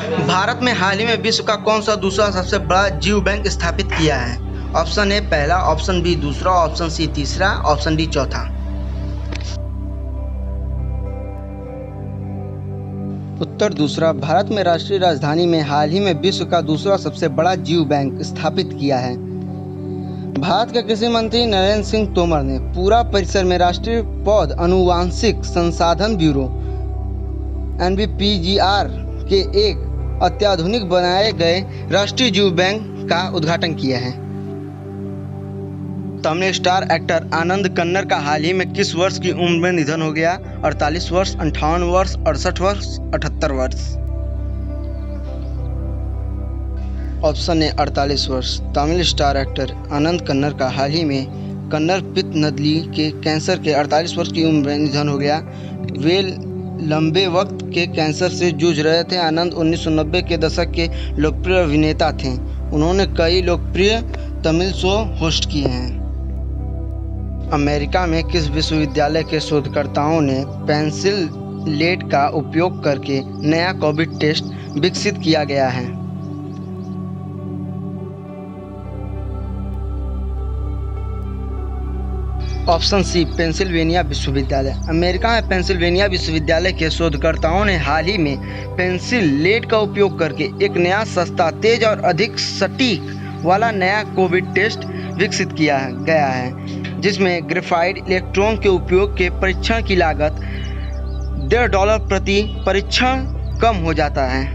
भारत में हाल ही में विश्व का कौन सा दूसरा सबसे बड़ा जीव बैंक स्थापित किया है? ऑप्शन ए पहला, ऑप्शन बी दूसरा, ऑप्शन सी तीसरा, ऑप्शन डी चौथा। उत्तर दूसरा, भारत में राष्ट्रीय राजधानी में हाल ही में विश्व का दूसरा सबसे बड़ा जीव बैंक स्थापित किया है। भारत के कृषि मंत्री नरेंद्र सिंह तोमर ने पूरा परिसर में राष्ट्रीय पौध आनुवांशिक संसाधन ब्यूरो (NBPGR) के एक अत्याधुनिक बनाए गए राष्ट्रीय जीव बैंक का उद्घाटन किया है। तमिल स्टार एक्टर आनंद कन्नर का हाल ही में किस वर्ष की उम्र में निधन हो गया? 48 वर्ष, 58 वर्ष, 68 वर्ष, 78 वर्ष। ऑप्शन ए 48 वर्ष। तमिल स्टार एक्टर आनंद कन्नर का हाल ही में कन्नर पित्त नली के कैंसर के 48 वर्ष की उम्र में निधन हो गया। वे लंबे वक्त के कैंसर से जूझ रहे थे। आनंद 1990 के दशक के लोकप्रिय अभिनेता थे। उन्होंने कई लोकप्रिय तमिल शो होस्ट किए हैं। अमेरिका में किस विश्वविद्यालय के शोधकर्ताओं ने पेंसिल लेड का उपयोग करके नया कोविड टेस्ट विकसित किया गया है? ऑप्शन सी पेंसिल्वेनिया विश्वविद्यालय। अमेरिका में पेंसिल्वेनिया विश्वविद्यालय के शोधकर्ताओं ने हाल ही में पेंसिल लेड का उपयोग करके एक नया सस्ता, तेज और अधिक सटीक वाला नया कोविड टेस्ट विकसित किया गया है, जिसमें ग्रेफाइट इलेक्ट्रॉन के उपयोग के परीक्षण की लागत $1.5 प्रति परीक्षण कम हो जाता है।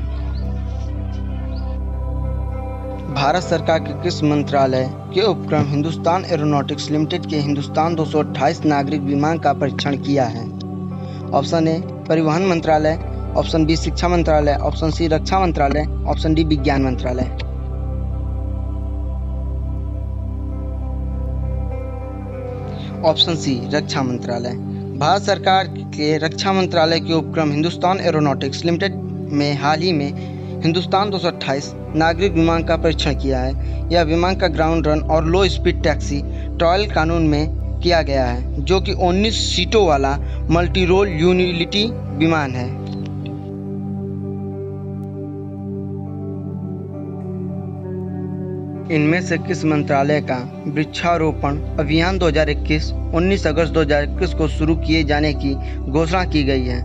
भारत सरकार के किस मंत्रालय के उपक्रम हिंदुस्तान एरोनॉटिक्स लिमिटेड के हिंदुस्तान 228 नागरिक विमान का परीक्षण किया है? ऑप्शन ए परिवहन मंत्रालय, ऑप्शन बी शिक्षा मंत्रालय, ऑप्शन सी रक्षा मंत्रालय, ऑप्शन डी विज्ञान मंत्रालय। ऑप्शन सी रक्षा मंत्रालय। भारत सरकार के रक्षा मंत्रालय के उपक्रम हिंदुस्तान एरोनॉटिक्स लिमिटेड में हाल ही में हिंदुस्तान 228 नागरिक विमान का परीक्षण किया है। यह विमान का ग्राउंड रन और लो स्पीड टैक्सी ट्रायल कानून में किया गया है, जो कि 19 सीटों वाला मल्टी रोल यूटिलिटी विमान है। इनमें से किस मंत्रालय का वृक्षारोपण अभियान 2021 19 अगस्त 2021 को शुरू किए जाने की घोषणा की गई है?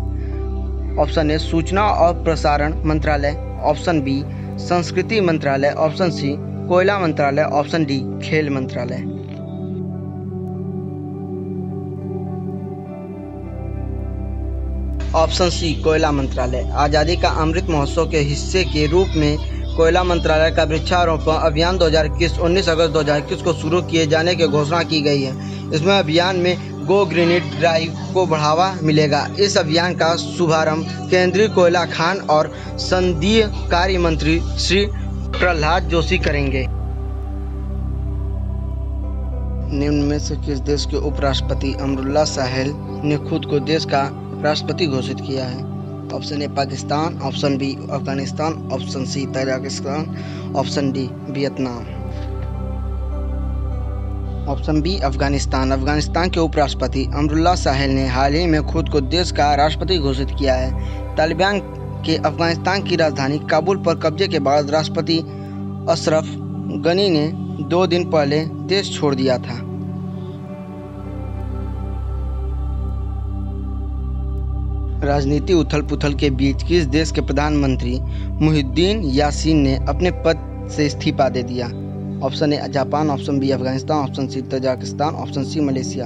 ऑप्शन ए सूचना और प्रसारण मंत्रालय, ऑप्शन बी संस्कृति मंत्रालय, ऑप्शन सी कोयला मंत्रालय, ऑप्शन डी खेल मंत्रालय। ऑप्शन सी कोयला मंत्रालय। आज़ादी का अमृत महोत्सव के हिस्से के रूप में कोयला मंत्रालय का वृक्षारोपण अभियान 2021 19 अगस्त 2021 को शुरू किए जाने की घोषणा की गई है। इसमें अभियान में गो ग्रीन ड्राइव को बढ़ावा मिलेगा। इस अभियान का शुभारंभ केंद्रीय कोयला खान और संसदीय कार्य मंत्री श्री प्रहलाद जोशी करेंगे। निम्न में से किस देश के उपराष्ट्रपति अमरुल्लाह साहेल ने खुद को देश का राष्ट्रपति घोषित किया है? Option A Pakistan, option B Afghanistan, option C Tajikistan, option D Vietnam. Option B Afghanistan. Afghanistan के उपराष्ट्रपति अमरुल्लाह साहेल ने हाल ही में खुद को देश का राष्ट्रपति घोषित किया है। तालिबान के अफगानिस्तान की राजधानी काबुल पर कब्जे के बाद राष्ट्रपति अशरफ गनी ने 2 दिन पहले देश छोड़ दिया था। राजनीति उथल-पुथल के बीच किस देश के प्रधानमंत्री मुहिउद्दीन यासीन ने अपने पद से इस्तीफा दे दिया? Option A Japan, option B Afghanistan, option C Tajikistan, option C Malaysia.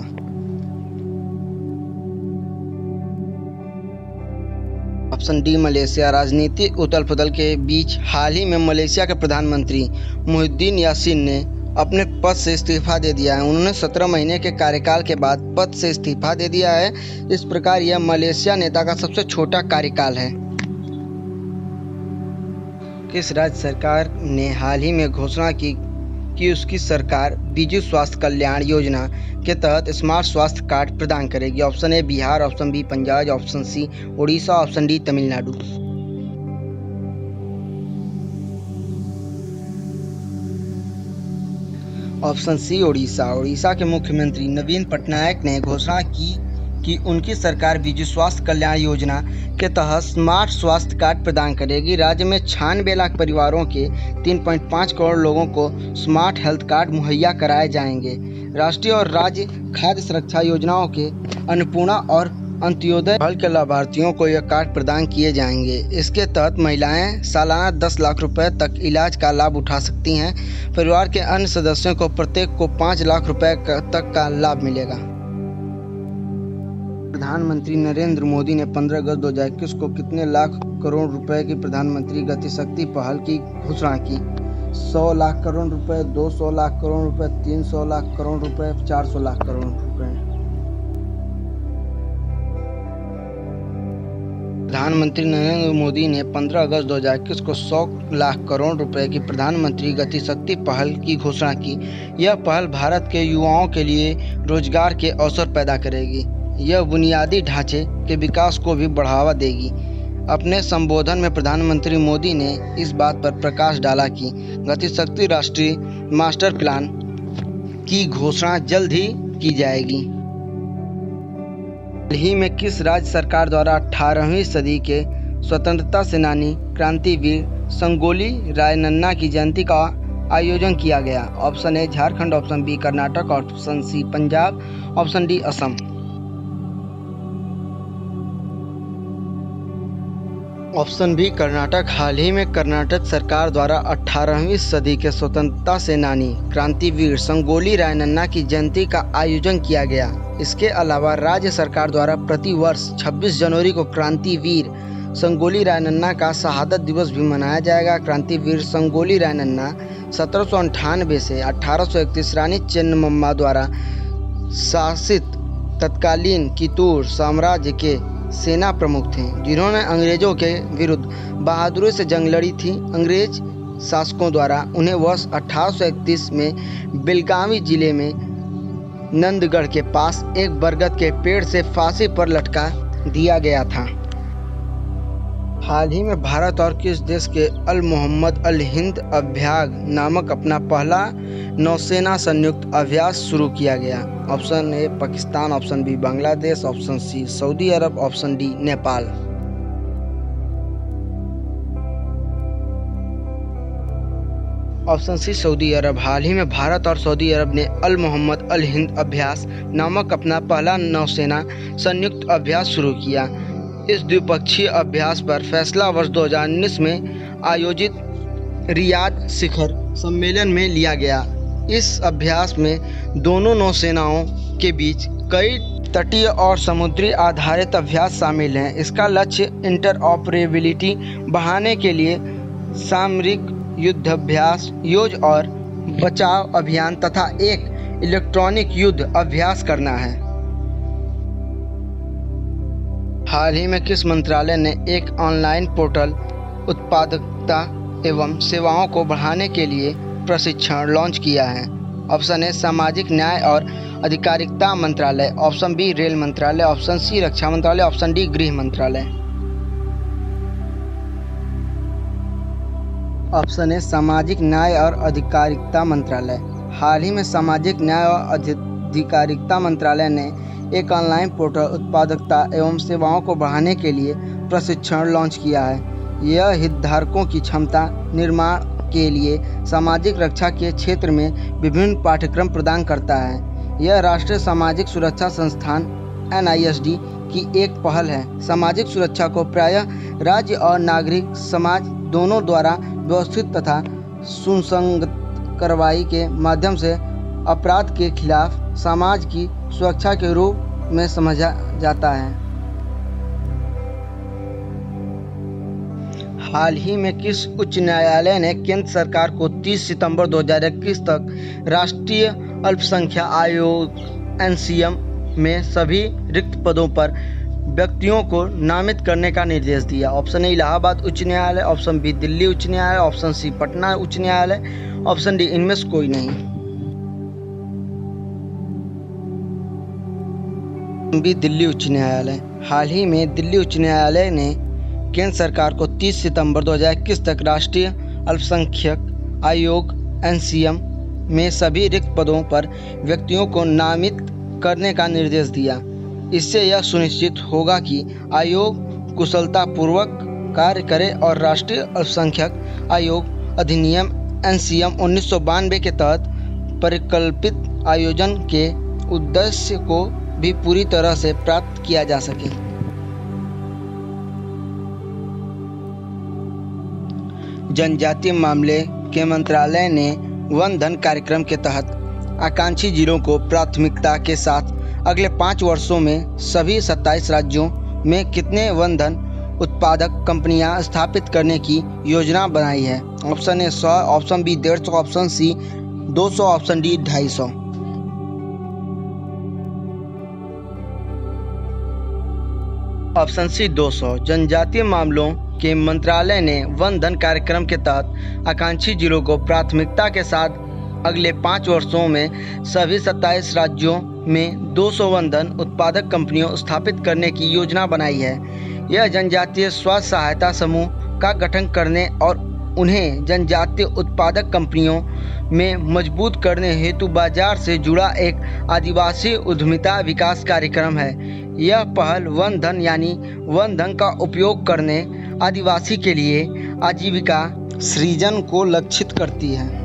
Option D Malaysia. राजनीतिक उथल-पुथल के बीच हाल ही में मलेशिया के प्रधानमंत्री मुहिउद्दीन यासीन ने अपने पद से इस्तीफा दे दिया है। उन्होंने 17 महीने के कार्यकाल के बाद पद से इस्तीफा दे दिया है। इस प्रकार यह मलेशिया नेता का सबसे छोटा कार्यकाल है। किस राज्य सरकार ने हाल ही में घोषणा की कि उसकी सरकार बिजू स्वास्थ्य कल्याण योजना के तहत स्मार्ट स्वास्थ्य कार्ड प्रदान करेगी? Option A Bihar, option B Punjab, option C Orissa, option D Tamil Nadu. Option C Orissa. Orissa के मुख्यमंत्री नवीन पटनायक ने घोषणा की कि उनकी सरकार बिजू स्वास्थ्य कल्याण योजना के तहत स्मार्ट स्वास्थ्य कार्ड प्रदान करेगी। राज्य में 96 लाख परिवारों के 3.5 करोड़ लोगों को स्मार्ट हेल्थ कार्ड मुहैया कराए जाएंगे। राष्ट्रीय और राज्य खाद्य सुरक्षा योजनाओं के अन्नपूर्णा और अंत्योदय फल के लाभार्थियों को यह कार्ड प्रदान किए जाएंगे। इसके तहत महिलाएं सालाना 10 लाख रुपए तक इलाज का लाभ उठा सकती हैं। परिवार के अन्य सदस्यों को प्रत्येक को 5 लाख रुपए तक का लाभ मिलेगा। प्रधानमंत्री नरेंद्र मोदी ने 15 अगस्त 2021 को कितने लाख करोड़ रुपए की प्रधानमंत्री गति शक्ति पहल की घोषणा की? 100 लाख करोड़ रुपए, 200 लाख करोड़ रुपए, 300 लाख करोड़ रुपए, 400 लाख करोड़ रुपए। प्रधानमंत्री नरेंद्र मोदी ने 15 अगस्त 2021 को 100 लाख करोड़ रुपए की प्रधानमंत्री गति शक्ति पहल की घोषणा की। यह पहल भारत के युवाओं के लिए रोजगार के अवसर पैदा करेगी। यह बुनियादी ढांचे के विकास को भी बढ़ावा देगी। अपने संबोधन में प्रधानमंत्री मोदी ने इस बात पर प्रकाश डाला कि गति शक्ति राष्ट्रीय मास्टर प्लान की घोषणा जल्द ही की जाएगी। हाल ही में किस राज्य सरकार द्वारा 18वीं सदी के स्वतंत्रता सेनानी क्रांतिवीर संगोली रायन्ना की जयंती का आयोजन किया गया? Option A Jharkhand, option B Karnataka, option C Punjab, option D Assam. Option B Karnataka. हाल ही में कर्नाटक सरकार द्वारा 18वीं सदी के स्वतंत्रता सेनानी क्रांतिवीर संगोली रायन्ना की जयंती का आयोजन किया गया। इसके अलावा राज्य सरकार द्वारा प्रति वर्ष 26 जनवरी को क्रांतिवीर संगोली रायन्ना का शहादत दिवस भी मनाया जाएगा। क्रांतिवीर संगोली रायन्ना 1798 से 1831 रानी चेन्नम्मा द्वारा शासित तत्कालीन कितूर साम्राज्य के सेना प्रमुख थे, जिन्होंने अंग्रेजों के विरुद्ध बहादुरी से जंग लड़ी थी। अंग्रेज शासकों द्वारा उन्हें वर्ष 1831 में बेलगावी जिले में नंदगढ़ के पास एक बरगद के पेड़ से फांसी पर लटका दिया गया था। हाल ही में भारत और किस देश के अल मोहम्मद अल हिंद अभ्याग नामक अपना पहला नौसेना संयुक्त अभ्यास शुरू किया गया? Option A Pakistan, option B Bangladesh, option C Saudi Arab, option D Nepal. Option C Saudi Arab. हाल ही में भारत और सऊदी अरब ने अल मोहम्मद अल हिंद अभ्यास नामक अपना पहला नौसेना संयुक्त अभ्यास शुरू किया। इस द्विपक्षीय अभ्यास पर फैसला वर्ष 2019 में आयोजित रियाद शिखर सम्मेलन में लिया गया। इस अभ्यास में दोनों नौसेनाओं के बीच कई तटीय और समुद्री आधारित अभ्यास शामिल हैं। इसका लक्ष्य इंटरऑपरेबिलिटी बढ़ाने के लिए सामरिक युद्धाभ्यास, खोज और बचाव अभियान तथा एक इलेक्ट्रॉनिक युद्ध अभ्यास करना है। हाल ही में किस मंत्रालय ने एक ऑनलाइन पोर्टल उत्पादकता एवं सेवाओं को बढ़ाने के लिए प्रशिक्षण लॉन्च किया है? ऑप्शन ए सामाजिक न्याय और अधिकारिता मंत्रालय, ऑप्शन बी रेल मंत्रालय, ऑप्शन सी रक्षा मंत्रालय, ऑप्शन डी गृह मंत्रालय। ऑप्शन ए सामाजिक न्याय और अधिकारिता मंत्रालय। हाल ही में सामाजिक न्याय और अधिकारिता मंत्रालय ने एक ऑनलाइन पोर्टल उत्पादकता एवं सेवाओं को बढ़ाने के लिए प्रशिक्षण लॉन्च किया है। यह हितधारकों की क्षमता निर्माण के लिए सामाजिक रक्षा के क्षेत्र में विभिन्न पाठ्यक्रम प्रदान करता है। यह राष्ट्रीय सामाजिक सुरक्षा संस्थान NISD की एक पहल है। सामाजिक सुरक्षा को प्रायः राज्य और नागरिक समाज दोनों द्वारा व्यवस्थित तथा सुसंगत कार्रवाई के माध्यम से अपराध के खिलाफ समाज की सुरक्षा के रूप में समझा जाता है। हाल ही में किस उच्च न्यायालय ने केंद्र सरकार को 30 सितंबर 2021 तक राष्ट्रीय अल्पसंख्यक आयोग NCM में सभी रिक्त पदों पर व्यक्तियों को नामित करने का निर्देश दिया? ऑप्शन ए इलाहाबाद उच्च न्यायालय, ऑप्शन बी दिल्ली उच्च न्यायालय, ऑप्शन सी पटना उच्च न्यायालय, ऑप्शन डी इनमें से कोई नहीं। बी दिल्ली उच्च न्यायालय। हाल ही में दिल्ली उच्च न्यायालय ने केंद्र सरकार को 30 सितंबर 2021 तक राष्ट्रीय अल्पसंख्यक आयोग NCM में सभी रिक्त पदों पर व्यक्तियों को नामित करने का निर्देश दिया। इससे यह सुनिश्चित होगा कि आयोग कुशलतापूर्वक कार्य करे और राष्ट्रीय अल्पसंख्यक आयोग अधिनियम NCM 1992 के तहत परिकल्पित आयोजन के उद्देश्य को भी पूरी तरह से प्राप्त किया जा सके। जनजातीय मामले के मंत्रालय ने वन धन कार्यक्रम के तहत आकांक्षी जिलों को प्राथमिकता के साथ अगले 5 वर्षों में सभी 27 राज्यों में कितने वन धन उत्पादक कंपनियां स्थापित करने की योजना बनाई है। Option A 100, option B 150, option C 200, option D 250। Option C 200। जनजातीय मामलों के मंत्रालय ने वन धन कार्यक्रम के तहत आकांक्षी जिलों को प्राथमिकता के साथ अगले 5 वर्षों में सभी 27 राज्यों में 200 वन धन उत्पादक कंपनियों स्थापित करने की योजना बनाई है। यह जनजातीय स्व सहायता समूह का गठन करने और उन्हें जनजातीय उत्पादक कंपनियों में मजबूत करने हेतु बाजार से जुड़ा एक आदिवासी उद्यमिता विकास कार्यक्रम है। यह पहल वन धन यानी वन धन का उपयोग करने आदिवासी के लिए आजीविका सृजन को लक्षित करती है।